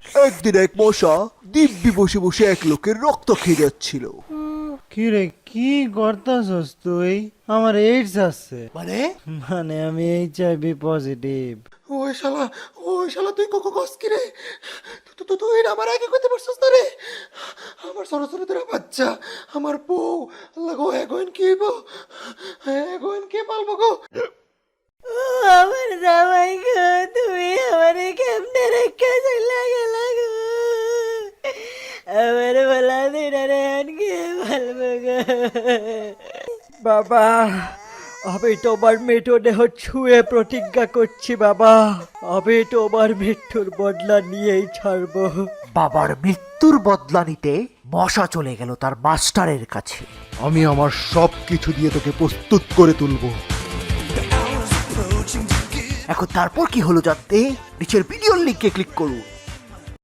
একদিন এক মশা দিব্যি বসে বসে এক লোকের রক্ত খেয়ে যাচ্ছিল। কি রে, কি করতাছস তুই? আমার এইডস আছে। মানে আমি HIV পজিটিভ। ওই শালা তুই কস কি রে? তুই আমার আগে করতে পারছিস না রে? আমার সরাসরি তোরা বাচ্চা, আমার বউ, আল্লাহ গো এখন কি হইব? এখন কে পালবো গো? আমার জামাই গো, তুমি আমারে কেমনে রেখে চলে গেলা গো? আমার বলা দিনারে আনকে ভালবো গো। বাবা, আমি তোমার মৃতদেহ ছুঁয়ে প্রতিজ্ঞা করছি বাবা, আমি তোমার মৃত্যুর বদলা নিয়েই ছাড়বো। বাবার মৃত্যুর বদলা নিতে মশা চলে গেল তার মাস্টারের কাছে। আমি আমার সব কিছু দিয়ে তোকে প্রস্তুত করে তুলবো। এখন তারপর কি হলো জানতে নিচের ভিডিওর লিংকে ক্লিক করুন।